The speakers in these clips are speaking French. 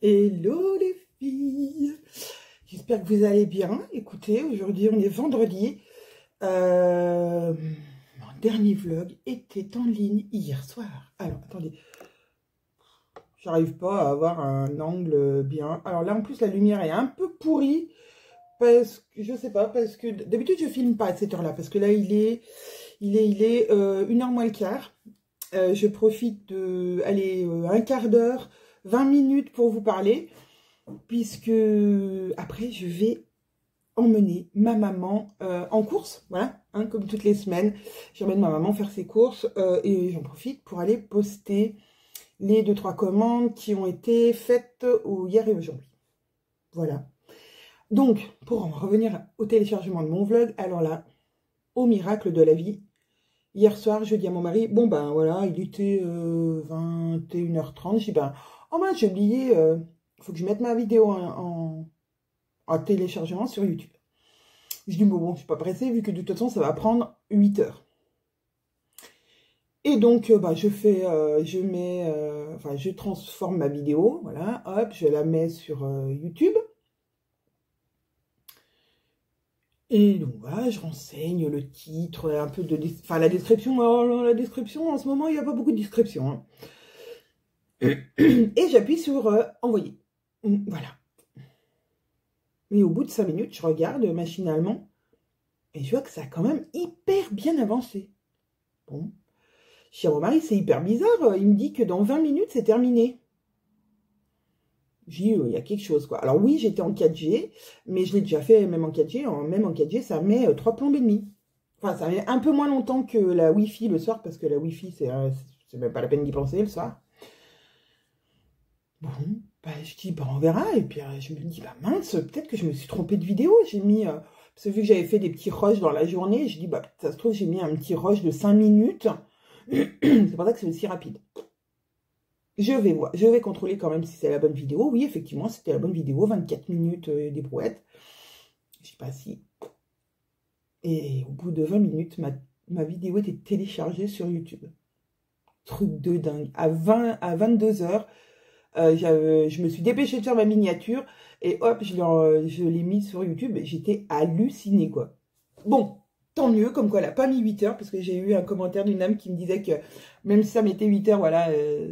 Hello les filles, j'espère que vous allez bien. Écoutez, aujourd'hui on est vendredi. Mon dernier vlog était en ligne hier soir. Alors attendez, j'arrive pas à avoir un angle bien. Alors là en plus la lumière est un peu pourrie parce que je sais pas, parce que d'habitude je filme pas à cette heure-là parce que là il est 1h moins le quart. Je profite de, allez, un quart d'heure, 20 minutes pour vous parler. Puisque après je vais emmener ma maman en course, voilà, hein, comme toutes les semaines, j'emmène ma maman faire ses courses et j'en profite pour aller poster les 2-3 commandes qui ont été faites hier et aujourd'hui. Voilà. Donc, pour en revenir au téléchargement de mon vlog, alors là, au miracle de la vie, hier soir, je dis à mon mari, bon ben voilà, il était 21h30, je dis ben, oh mince, j'ai oublié, faut que je mette ma vidéo en téléchargement sur YouTube. Je dis, bon, je suis pas pressée, vu que de toute façon, ça va prendre 8 heures. Et donc, bah, je transforme ma vidéo, voilà, hop, je la mets sur YouTube. Et donc, voilà, je renseigne le titre, un peu de... Enfin, la description, alors, la description, en ce moment, il n'y a pas beaucoup de description. Hein. Et j'appuie sur envoyer. Voilà. Et au bout de 5 minutes, je regarde machinalement et je vois que ça a quand même hyper bien avancé. Bon. Je dis à mon mari, c'est hyper bizarre. Il me dit que dans 20 minutes, c'est terminé. J'ai dit, il y a quelque chose, quoi. Alors oui, j'étais en 4G, mais je l'ai déjà fait même en 4G. Même en 4G, ça met 3 plombes et demi. Enfin, ça met un peu moins longtemps que la Wi-Fi le soir, parce que la Wi-Fi, c'est même pas la peine d'y penser le soir. Bon, bah, je dis, bah, on verra. Et puis, je me dis, bah mince, peut-être que je me suis trompée de vidéo. J'ai mis, parce que vu que j'avais fait des petits rushs dans la journée, je dis, bah, ça se trouve, j'ai mis un petit rush de 5 minutes. C'est pour ça que c'est aussi rapide. Je vais contrôler quand même si c'est la bonne vidéo. Oui, effectivement, c'était la bonne vidéo. 24 minutes des brouettes. Je sais pas si. Et au bout de 20 minutes, ma vidéo était téléchargée sur YouTube. Truc de dingue. À 22 heures, je me suis dépêchée de faire ma miniature. Et hop, je l'ai mise sur YouTube. J'étais hallucinée, quoi. Bon, tant mieux, comme quoi elle n'a pas mis 8 heures. Parce que j'ai eu un commentaire d'une âme qui me disait que même si ça mettait 8 heures, voilà,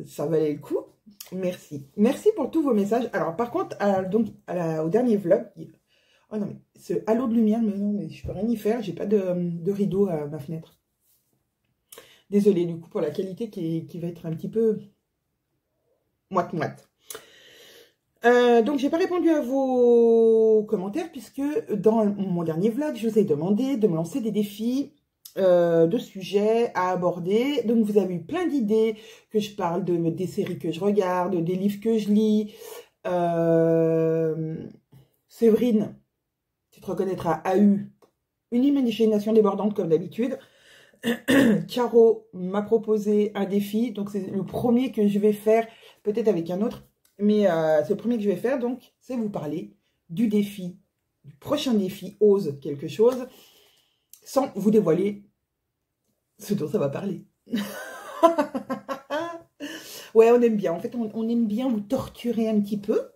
ça valait le coup. Merci. Merci pour tous vos messages. Alors, par contre, au dernier vlog, oh non, mais ce halo de lumière, mais non, mais je peux rien y faire. J'ai pas de rideau à ma fenêtre. Désolée, du coup, pour la qualité qui va être un petit peu moite-moite. Donc, j'ai pas répondu à vos commentaires puisque dans mon dernier vlog, je vous ai demandé de me lancer des défis de sujets à aborder. Donc, vous avez eu plein d'idées, que je parle des séries que je regarde, des livres que je lis. Séverine, tu te reconnaîtras, a eu une imagination débordante comme d'habitude. Caro m'a proposé un défi, donc c'est le premier que je vais faire, peut-être avec un autre, mais c'est le premier que je vais faire, donc c'est vous parler du défi, du prochain défi, ose quelque chose, sans vous dévoiler ce dont ça va parler. Ouais, on aime bien, en fait, on aime bien vous torturer un petit peu,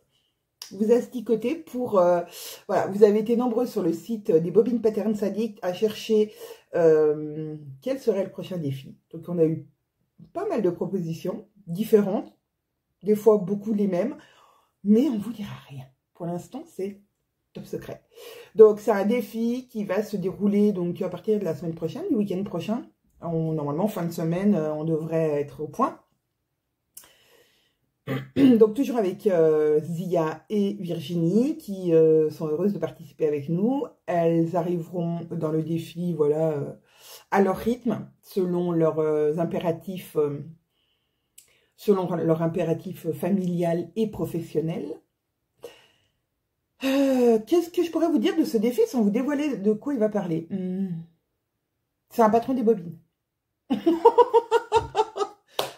vous asticoter pour... voilà, vous avez été nombreux sur le site des Bobines Patterns Addicts à chercher quel serait le prochain défi. Donc, on a eu pas mal de propositions différentes, des fois beaucoup les mêmes, mais on ne vous dira rien. Pour l'instant, c'est top secret. Donc, c'est un défi qui va se dérouler donc à partir de la semaine prochaine, du week-end prochain. Normalement, fin de semaine, on devrait être au point. Donc, toujours avec Zia et Virginie qui sont heureuses de participer avec nous. Elles arriveront dans le défi, voilà, à leur rythme, selon leurs impératifs, familial et professionnel. Qu'est-ce que je pourrais vous dire de ce défi sans vous dévoiler de quoi il va parler? C'est un patron des bobines.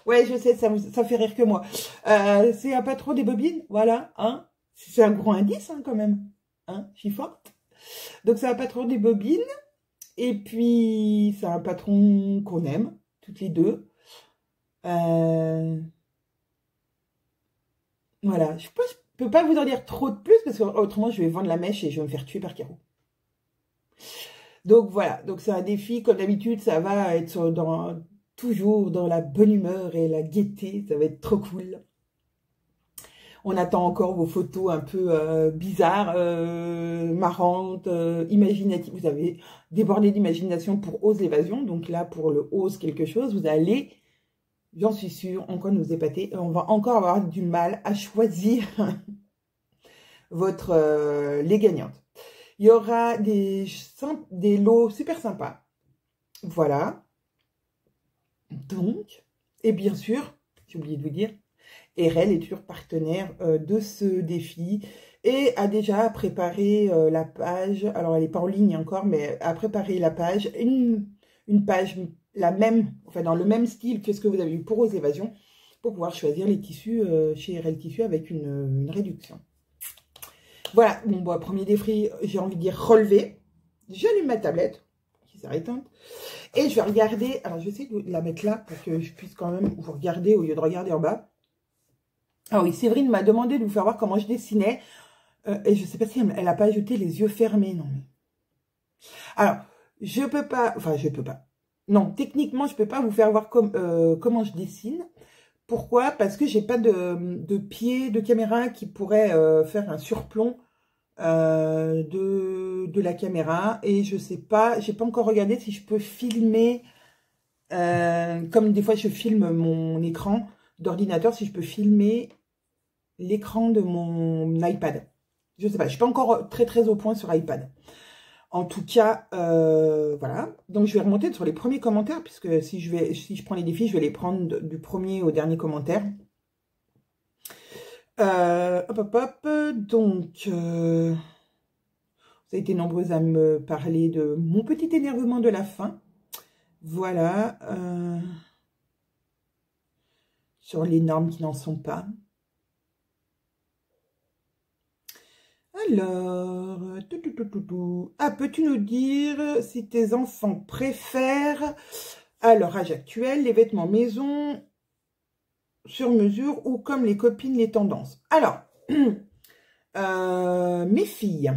Ouais, je sais, ça fait rire que moi. C'est un patron des bobines, voilà, hein. C'est un gros indice, hein, quand même. Hein, je suis forte. Donc, c'est un patron des bobines. Et puis, c'est un patron qu'on aime, toutes les deux. Voilà, je peux pas vous en dire trop de plus parce que autrement je vais vendre la mèche et je vais me faire tuer par Caro. Donc voilà, donc c'est un défi, comme d'habitude, ça va être toujours dans la bonne humeur et la gaieté, ça va être trop cool. On attend encore vos photos un peu bizarres, marrantes, imaginatives. Vous avez débordé d'imagination pour Ose l'évasion, donc là pour le Ose quelque chose, vous allez, j'en suis sûre, encore nous épater. Et on va encore avoir du mal à choisir les gagnantes. Il y aura des lots super sympas. Voilà. Donc, et bien sûr, j'ai oublié de vous dire, RL est toujours partenaire de ce défi et a déjà préparé la page. Alors, elle n'est pas en ligne encore, mais a préparé la page, une page la même, enfin dans le même style que ce que vous avez eu pour Ose Évasion, pour pouvoir choisir les tissus chez RL Tissus avec une réduction. Voilà, bon, premier défi, j'ai envie de dire relevé. J'allume ma tablette, qui s'est éteinte. Et je vais regarder, alors je vais essayer de la mettre là pour que je puisse quand même vous regarder au lieu de regarder en bas. Ah oui, Séverine m'a demandé de vous faire voir comment je dessinais. Et je ne sais pas si elle n'a pas ajouté les yeux fermés, non. Alors, je peux pas, enfin je peux pas. Non, techniquement, je peux pas vous faire voir comment je dessine. Pourquoi? Parce que j'ai pas de pied de caméra qui pourrait faire un surplomb de la caméra. Et je sais pas, j'ai pas encore regardé si je peux filmer, comme des fois je filme mon écran d'ordinateur, si je peux filmer l'écran de mon iPad. Je sais pas, je suis pas encore très au point sur iPad. En tout cas, voilà. Donc, je vais remonter sur les premiers commentaires, puisque si je prends les défis, je vais les prendre du premier au dernier commentaire. Hop. Donc, vous avez été nombreuses à me parler de mon petit énervement de la fin. Voilà. Sur les normes qui n'en sont pas. Alors, ah, peux-tu nous dire si tes enfants préfèrent, à leur âge actuel, les vêtements maison sur mesure ou comme les copines les tendances? Alors, mes filles.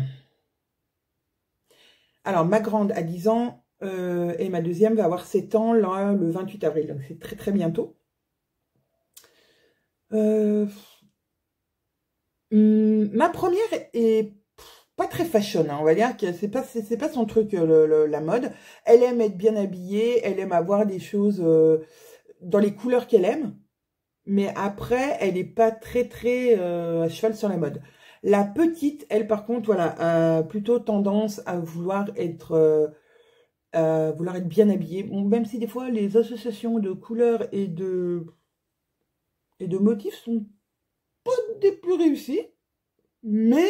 Alors, ma grande a 10 ans et ma deuxième va avoir 7 ans là, le 28 avril. Donc, c'est très bientôt. Ma première est pas très fashion, hein, on va dire que c'est pas son truc la mode. Elle aime être bien habillée, elle aime avoir des choses dans les couleurs qu'elle aime, mais après elle est pas très à cheval sur la mode. La petite, elle par contre, voilà, a plutôt tendance à vouloir être bien habillée. Bon, même si des fois les associations de couleurs et de motifs sont pas des plus réussis, mais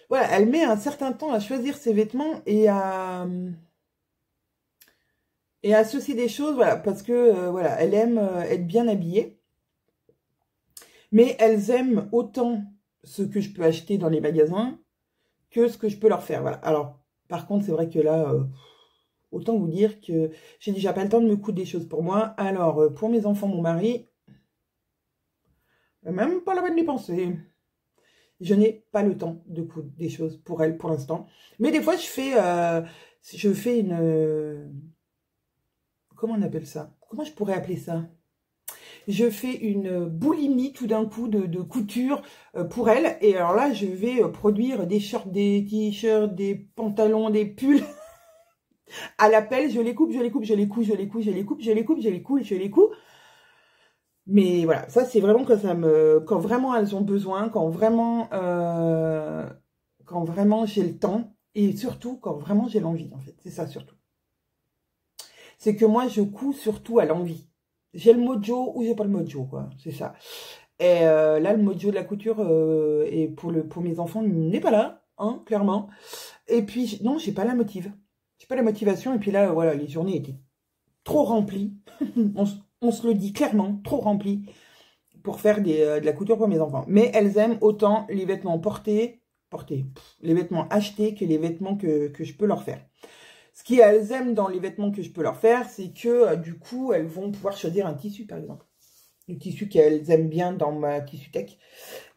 voilà, elle met un certain temps à choisir ses vêtements et à associer des choses, voilà, parce que voilà, elle aime être bien habillée, mais elles aiment autant ce que je peux acheter dans les magasins que ce que je peux leur faire, voilà. Alors, par contre, c'est vrai que là, autant vous dire que j'ai déjà pas le temps de me coudre des choses pour moi. Alors, pour mes enfants, mon mari, même pas la peine d'y penser. Je n'ai pas le temps de coudre des choses pour elle pour l'instant. Mais des fois, je fais une... comment on appelle ça? Comment je pourrais appeler ça? Je fais une boulimie tout d'un coup de couture pour elle. Et alors là, je vais produire des shorts, des t-shirts, des pantalons, des pulls. À l'appel, je les coupe, je les coupe, je les couds, je les couds, je les coupe, je les coupe, je les couds, je les couds. Mais voilà, ça c'est vraiment quand vraiment elles ont besoin, quand vraiment j'ai le temps et surtout quand vraiment j'ai l'envie en fait, c'est ça surtout. C'est que moi je couds surtout à l'envie. J'ai le mojo ou j'ai pas le mojo quoi, c'est ça. Et là le mojo de la couture et pour mes enfants n'est pas là, hein, clairement. Et puis non, j'ai pas la motive. J'ai pas la motivation et puis là voilà, les journées étaient trop remplies. On se le dit clairement, trop rempli pour faire de la couture pour mes enfants. Mais elles aiment autant les vêtements les vêtements achetés que les vêtements que je peux leur faire. Ce qu'elles aiment dans les vêtements que je peux leur faire, c'est que du coup, elles vont pouvoir choisir un tissu, par exemple. le tissu qu'elles aiment bien dans ma tissu tech,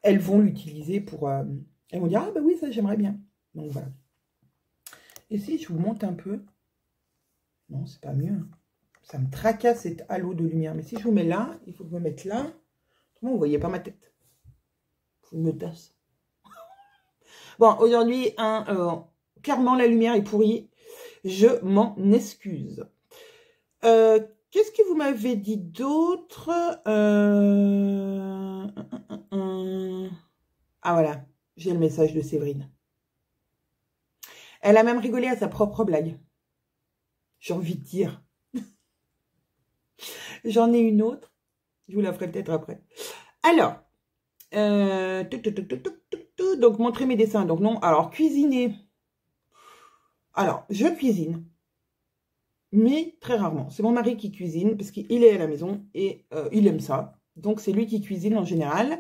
elles vont l'utiliser pour... elles vont dire, ah bah oui, ça j'aimerais bien. Donc voilà. Et si je vous monte un peu... Non, c'est pas mieux. Hein. Ça me tracasse cet halo de lumière. Mais si je vous mets là, il faut que je me mette là. Autrement, vous voyez pas ma tête. Je me tasse. Bon, aujourd'hui, clairement, la lumière est pourrie. Je m'en excuse. Qu'est-ce que vous m'avez dit d'autre Ah voilà, j'ai le message de Séverine. Elle a même rigolé à sa propre blague. J'ai envie de dire. J'en ai une autre. Je vous la ferai peut-être après. Alors, donc montrer mes dessins. Donc non, alors cuisiner. Alors, je cuisine. Mais très rarement. C'est mon mari qui cuisine parce qu'il est à la maison et il aime ça. Donc, c'est lui qui cuisine en général.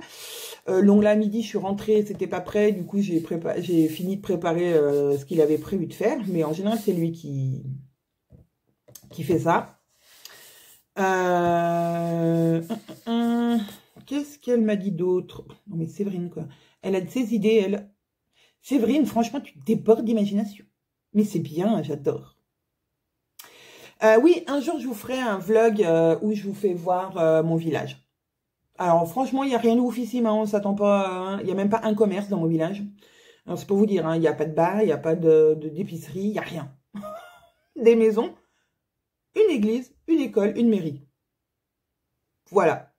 Donc là, à midi, je suis rentrée, c'était pas prêt. Du coup, j'ai fini de préparer ce qu'il avait prévu de faire. Mais en général, c'est lui qui fait ça. Qu'est-ce qu'elle m'a dit d'autre? Non, mais Séverine, quoi. Elle a de ses idées, elle. Séverine, franchement, tu débordes d'imagination. Mais c'est bien, j'adore. Oui, un jour, je vous ferai un vlog où je vous fais voir mon village. Alors, franchement, il n'y a rien de oufissime, hein, on s'attend pas... Il n'y a même pas un commerce dans mon village. Alors, c'est pour vous dire, hein, il n'y a pas de bar, il n'y a pas d'épicerie, il n'y a rien. Des maisons, une église, une école, une mairie. Voilà.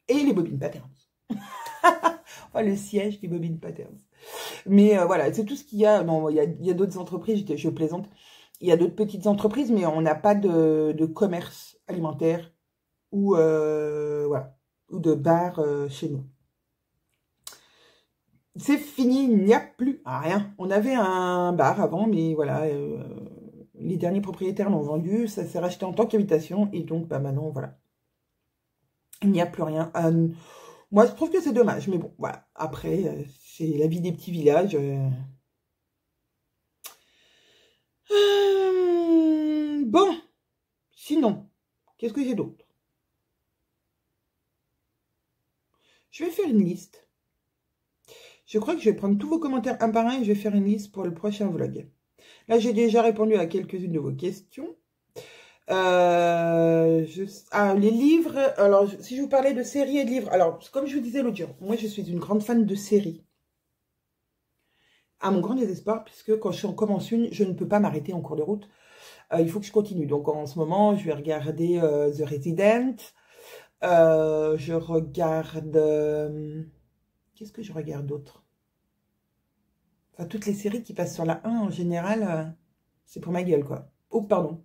Et les Bobine Patterns. Enfin, le siège des Bobine Patterns. Mais voilà, c'est tout ce qu'il y a. Non, il y a d'autres entreprises, je plaisante. Il y a d'autres petites entreprises, mais on n'a pas de commerce alimentaire ou, voilà, ou de bar chez nous. C'est fini, il n'y a plus rien. On avait un bar avant, mais voilà, les derniers propriétaires l'ont vendu, ça s'est racheté en tant qu'habitation, et donc bah, maintenant, voilà. Il n'y a plus rien. Moi, je trouve que c'est dommage, mais bon, voilà. Après, c'est la vie des petits villages. Bon, sinon, qu'est-ce que j'ai d'autre? Je vais faire une liste. Je crois que je vais prendre tous vos commentaires un par un et je vais faire une liste pour le prochain vlog. Là, j'ai déjà répondu à quelques-unes de vos questions. Les livres, alors si je vous parlais de séries et de livres, alors comme je vous disais l'autre jour, moi je suis une grande fan de séries. À mon grand désespoir, puisque quand je commence une, je ne peux pas m'arrêter en cours de route. Il faut que je continue. Donc en ce moment, je vais regarder The Resident. Je regarde... Qu'est-ce que je regarde d'autre? Enfin, toutes les séries qui passent sur la 1, en général, c'est pour ma gueule, quoi. Oh, pardon.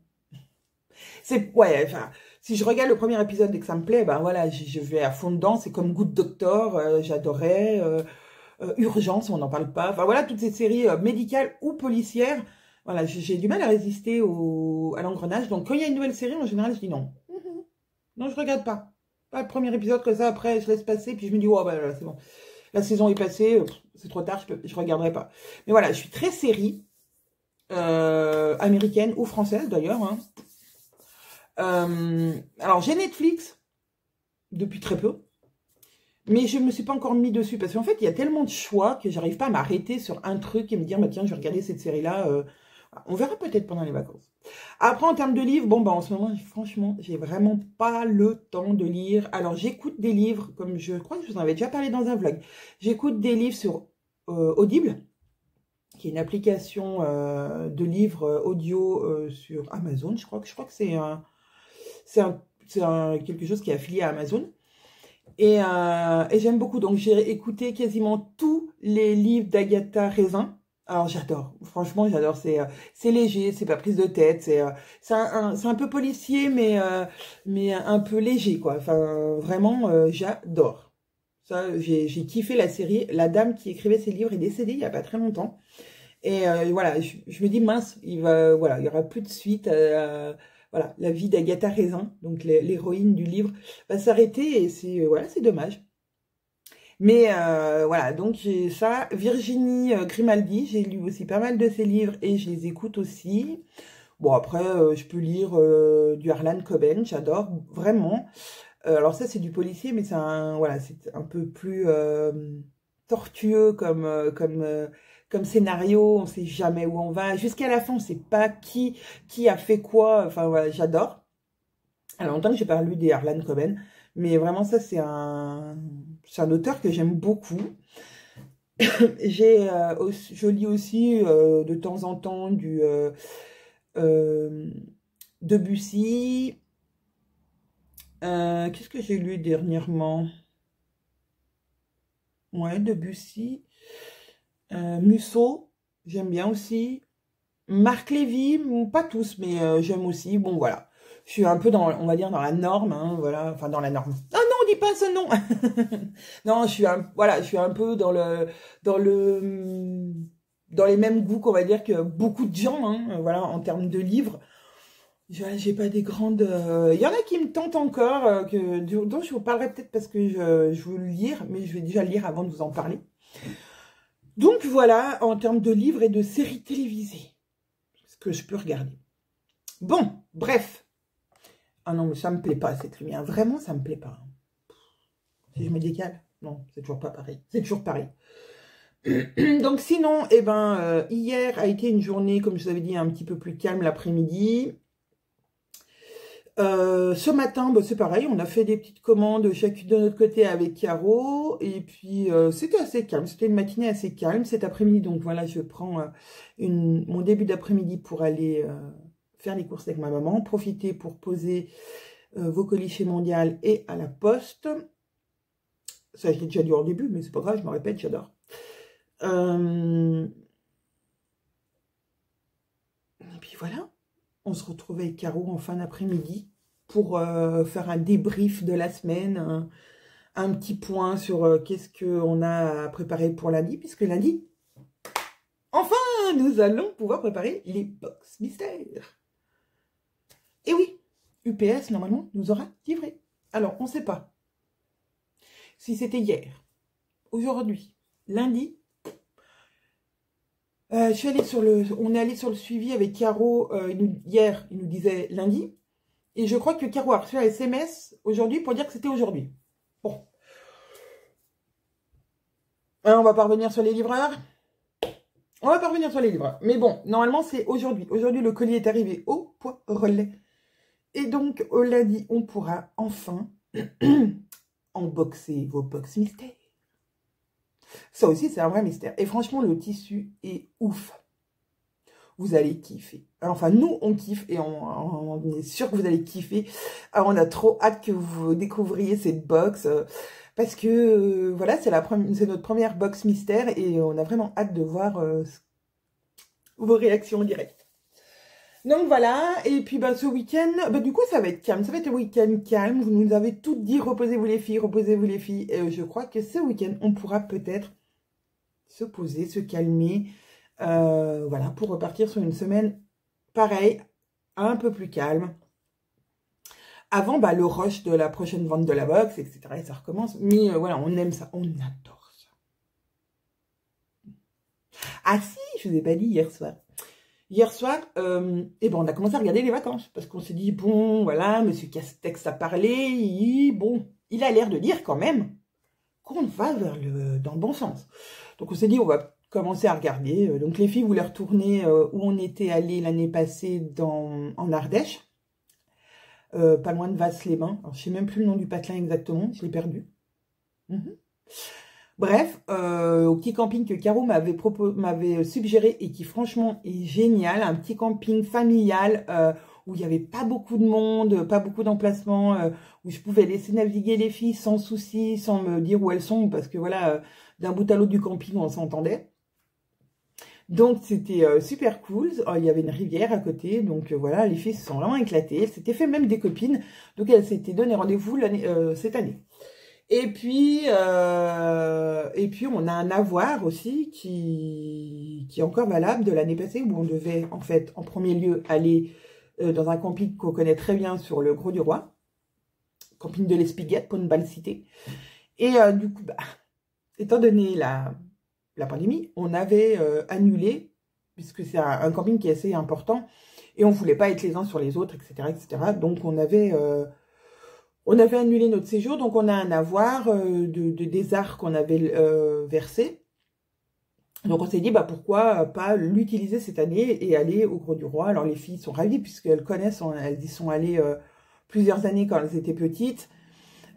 Ouais, enfin, si je regarde le premier épisode et que ça me plaît, ben voilà, je vais à fond dedans. C'est comme Good Doctor, j'adorais. Urgence, on n'en parle pas. Enfin, voilà, toutes ces séries médicales ou policières. Voilà, j'ai du mal à résister à l'engrenage. Donc, quand il y a une nouvelle série, en général, je dis non. Non, je regarde pas. Pas le premier épisode que ça, après, je laisse passer, puis je me dis, oh, bah, voilà, c'est bon. La saison est passée, c'est trop tard, je regarderai pas. Mais voilà, je suis très série, américaine ou française, d'ailleurs. Hein. Alors, j'ai Netflix, depuis très peu. Mais je ne me suis pas encore mis dessus, parce qu'en fait, il y a tellement de choix que j'arrive pas à m'arrêter sur un truc et me dire, bah, tiens, je vais regarder cette série-là. On verra peut-être pendant les vacances. Après, en termes de livres, bon, bah, en ce moment, franchement, j'ai vraiment pas le temps de lire. Alors, j'écoute des livres, comme je crois que je vous en avais déjà parlé dans un vlog. J'écoute des livres sur Audible, qui est une application de livres audio sur Amazon. Je crois que c'est quelque chose qui est affilié à Amazon. Et j'aime beaucoup. Donc, j'ai écouté quasiment tous les livres d'Agatha Raisin. Alors, j'adore. Franchement, j'adore. C'est léger, c'est pas prise de tête. C'est un peu policier, mais un peu léger, quoi. Enfin, vraiment, j'adore. Ça, j'ai kiffé la série. La dame qui écrivait ces livres est décédée il y a pas très longtemps. Et voilà, je me dis, mince, voilà, il y aura plus de suite. Voilà, la vie d'Agatha Raisin, donc l'héroïne du livre, va s'arrêter et c'est voilà, c'est dommage. Mais voilà, donc j'ai ça. Virginie Grimaldi, j'ai lu aussi pas mal de ses livres et je les écoute aussi. Bon, après, je peux lire du Harlan Coben, j'adore, vraiment. Alors ça, c'est du policier, mais c'est voilà, c'est un peu plus tortueux comme scénario. On sait jamais où on va. Jusqu'à la fin, on sait pas qui a fait quoi. Enfin, voilà, j'adore. Alors, longtemps que j'ai pas lu des Harlan Coben, mais vraiment, ça, c'est un auteur que j'aime beaucoup. Je lis aussi de temps en temps du Debussy. Qu'est-ce que j'ai lu dernièrement? Ouais, Debussy. Musso, j'aime bien aussi. Marc Lévy, pas tous, mais j'aime aussi. Bon, voilà. Je suis un peu dans, on va dire, dans la norme, hein, voilà. Enfin, dans la norme. Oh non, on dit pas ce nom. Non, voilà, je suis un peu dans les mêmes goûts qu'on va dire que beaucoup de gens, hein, voilà, en termes de livres. J'ai pas des grandes. Il y en a qui me tentent encore, dont je vous parlerai peut-être parce que je veux le lire, mais je vais déjà le lire avant de vous en parler. Donc voilà, en termes de livres et de séries télévisées, ce que je peux regarder. Bon, bref. Ah non, mais ça me plaît pas cette lumière. Vraiment, ça me plaît pas. Si je me décale, non, c'est toujours pas pareil. C'est toujours pareil. Donc sinon, eh ben, hier a été une journée, comme je vous avais dit, un petit peu plus calme l'après-midi. Ce matin, bah, c'est pareil, on a fait des petites commandes chacune de notre côté avec Caro, et puis c'était assez calme, c'était une matinée assez calme cet après-midi, donc voilà, je prends mon début d'après-midi pour aller faire les courses avec ma maman, profiter pour poser vos colis chez Mondial et à la poste. Ça, je l'ai déjà dit au début, mais c'est pas grave, je me répète, j'adore. Et puis voilà. On se retrouvait avec Caro en fin d'après-midi pour faire un débrief de la semaine, un petit point sur qu'est-ce qu'on a à préparer pour lundi, puisque lundi, enfin, nous allons pouvoir préparer les box mystères. Et oui, UPS, normalement, nous aura livré. Alors, on ne sait pas si c'était hier, aujourd'hui, lundi. On est allé sur le suivi avec Caro hier, il nous disait lundi. Et je crois que Caro a reçu un SMS aujourd'hui pour dire que c'était aujourd'hui. Bon. Hein, on va pas revenir sur les livreurs. On va pas revenir sur les livreurs. Mais bon, normalement, c'est aujourd'hui. Aujourd'hui, le colis est arrivé au point relais. Et donc, au lundi, on pourra enfin unboxer vos box mystères. Ça aussi, c'est un vrai mystère. Et franchement, le tissu est ouf. Vous allez kiffer. Enfin, nous, on kiffe et on est sûr que vous allez kiffer. Alors, on a trop hâte que vous découvriez cette box parce que, voilà, c'est notre première box mystère et on a vraiment hâte de voir vos réactions en direct. Donc, voilà. Et puis, ce week-end, du coup, ça va être calme. Ça va être un week-end calme. Vous nous avez toutes dit, reposez-vous les filles, reposez-vous les filles. Et je crois que ce week-end, on pourra peut-être se poser, se calmer. Voilà, pour repartir sur une semaine pareille, un peu plus calme. Avant, le rush de la prochaine vente de la box, etc. Et ça recommence. Mais voilà, on aime ça, on adore ça. Ah si, je vous ai pas dit hier soir. Hier soir, on a commencé à regarder les vacances. Parce qu'on s'est dit, bon, voilà, Monsieur Castex a parlé. Il a l'air de dire quand même qu'on va dans le bon sens. Donc on s'est dit, on va commencer à regarder. Donc les filles voulaient retourner où on était allé l'année passée en Ardèche, pas loin de Vasse-les-Bains. Je ne sais même plus le nom du patelin exactement, je l'ai perdu. Bref, au petit camping que Caro m'avait suggéré et qui franchement est génial, un petit camping familial où il n'y avait pas beaucoup de monde, pas beaucoup d'emplacements, où je pouvais laisser naviguer les filles sans souci, sans me dire où elles sont, parce que voilà, d'un bout à l'autre du camping, on s'entendait. Donc, c'était super cool. Il y avait une rivière à côté. Donc, voilà, les filles se sont vraiment éclatées. Elles s'étaient fait même des copines. Donc, elles s'étaient donné rendez-vous cette année. Et puis, on a un avoir aussi qui est encore valable de l'année passée, où on devait, en fait, en premier lieu, aller dans un camping qu'on connaît très bien sur le Gros du Roi. Camping de l'Espiguette, pour ne pas le citer. Et du coup, étant donné la pandémie, on avait annulé, puisque c'est un camping qui est assez important, et on ne voulait pas être les uns sur les autres, etc., etc. Donc, on avait On avait annulé notre séjour, donc on a un avoir des arts qu'on avait versés. Donc on s'est dit, bah pourquoi pas l'utiliser cette année et aller au Gros du Roi. Alors les filles sont ravies puisqu'elles connaissent, elles y sont allées plusieurs années quand elles étaient petites.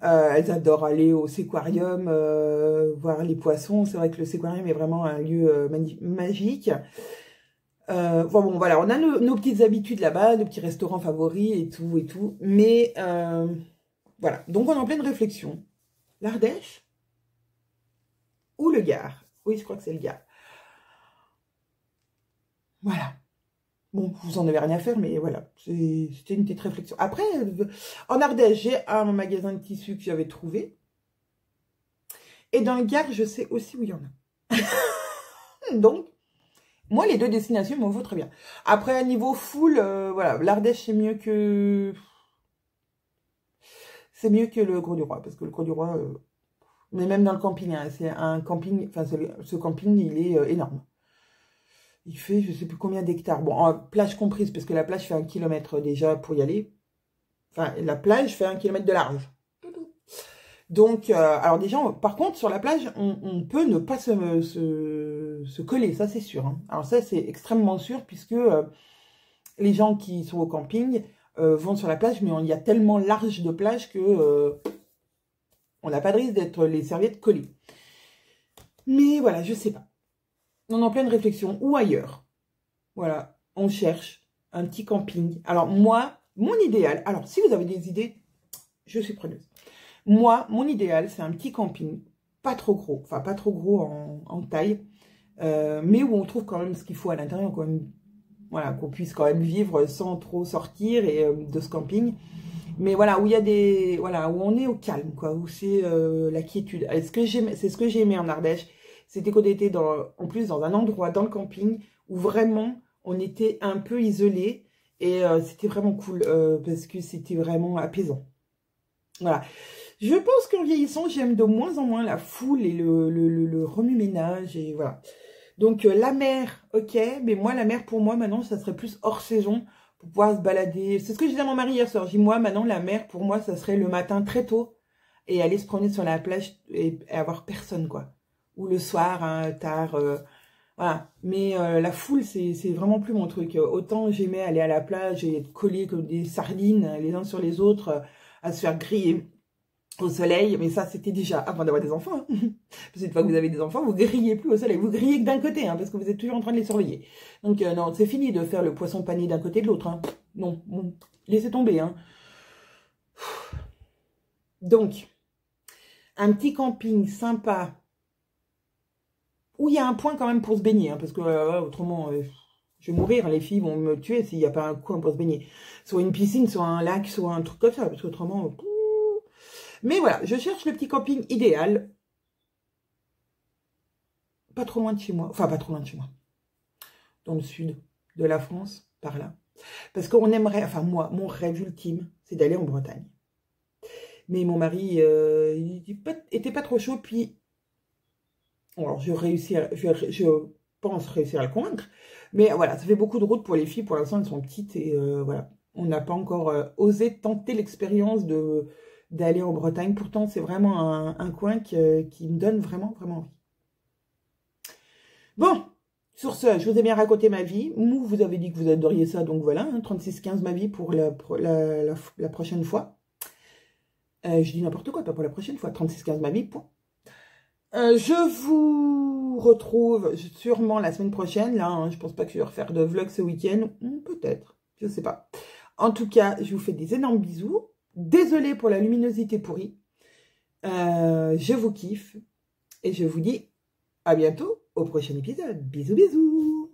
Elles adorent aller au séquarium, voir les poissons. C'est vrai que le séquarium est vraiment un lieu magique. Bon, voilà, on a nos petites habitudes là-bas, nos petits restaurants favoris et tout et tout. Mais voilà, donc on est en pleine réflexion. L'Ardèche ou le Gard? Oui, je crois que c'est le Gard. Voilà. Bon, vous en avez rien à faire, mais voilà, c'était une petite réflexion. Après, en Ardèche, j'ai un magasin de tissus que j'avais trouvé. Et dans le Gard, je sais aussi où il y en a. Donc, moi, les deux destinations m'en vaut très bien. Après, à niveau full, voilà, l'Ardèche, c'est mieux que... C'est mieux que le Gros du Roi, parce que le Gros du Roi... Mais même dans le camping, hein, c'est un camping... Enfin, ce camping, il est énorme. Il fait, je sais plus combien d'hectares. Bon, en plage comprise, parce que la plage fait 1 kilomètre déjà pour y aller. Enfin, la plage fait 1 kilomètre de large. Donc, alors déjà, par contre, sur la plage, on peut ne pas se coller, ça c'est sûr. Hein. Alors ça, c'est extrêmement sûr, puisque les gens qui sont au camping vont sur la plage, mais il y a tellement large de plage que on n'a pas de risque d'être les serviettes collées. Mais voilà, je sais pas. On est en pleine réflexion, ou ailleurs. Voilà, on cherche un petit camping. Alors moi, mon idéal, alors si vous avez des idées, je suis preneuse. Moi, mon idéal, c'est un petit camping, pas trop gros, enfin pas trop gros en taille, mais où on trouve quand même ce qu'il faut à l'intérieur, quand même, voilà, qu'on puisse quand même vivre sans trop sortir et de ce camping. Mais voilà, où il y a des, voilà, où on est au calme, quoi, où c'est la quiétude. C'est ce que j'ai aimé en Ardèche, c'était qu'on était en plus dans un endroit dans le camping où vraiment on était un peu isolé et c'était vraiment cool parce que c'était vraiment apaisant. Voilà. Je pense qu'en vieillissant, j'aime de moins en moins la foule et le remue-ménage et voilà. Donc la mer, ok, mais moi la mer pour moi maintenant ça serait plus hors saison pour pouvoir se balader. C'est ce que je disais à mon mari hier soir. J'ai dit moi maintenant la mer pour moi ça serait le matin très tôt et aller se promener sur la plage et avoir personne quoi. Ou le soir hein, tard, voilà. Mais la foule c'est vraiment plus mon truc. Autant j'aimais aller à la plage et être collés comme des sardines les uns sur les autres, à se faire griller au soleil, mais ça c'était déjà avant d'avoir des enfants. Hein. Parce qu'une fois que vous avez des enfants, vous grillez plus au soleil, vous grillez que d'un côté, hein, parce que vous êtes toujours en train de les surveiller. Donc non, c'est fini de faire le poisson pané d'un côté de l'autre. Hein. Non, bon, laissez tomber. Hein. Donc, un petit camping sympa, où il y a un point quand même pour se baigner, hein, parce que autrement, je vais mourir, les filles vont me tuer s'il n'y a pas un coin pour se baigner. Soit une piscine, soit un lac, soit un truc comme ça, parce qu'autrement... Mais voilà, je cherche le petit camping idéal. Pas trop loin de chez moi. Enfin, pas trop loin de chez moi. Dans le sud de la France, par là. Parce qu'on aimerait... Enfin, moi, mon rêve ultime, c'est d'aller en Bretagne. Mais mon mari, il était pas trop chaud. Puis, alors, je pense réussir à le convaincre. Mais voilà, ça fait beaucoup de route pour les filles. Pour l'instant, elles sont petites. Et voilà, on n'a pas encore osé tenter l'expérience d'aller en Bretagne. Pourtant, c'est vraiment un coin qui me donne vraiment, vraiment envie. Bon, sur ce, je vous ai bien raconté ma vie. Vous avez dit que vous adoriez ça, donc voilà, hein, 36-15 ma vie pour la prochaine fois. Je dis n'importe quoi, pas pour la prochaine fois, 36-15 ma vie, point. Je vous retrouve sûrement la semaine prochaine. Là, hein, je pense pas que je vais refaire de vlog ce week-end. Peut-être, je sais pas. En tout cas, je vous fais des énormes bisous. Désolée pour la luminosité pourrie. Je vous kiffe. Et je vous dis à bientôt au prochain épisode. Bisous, bisous.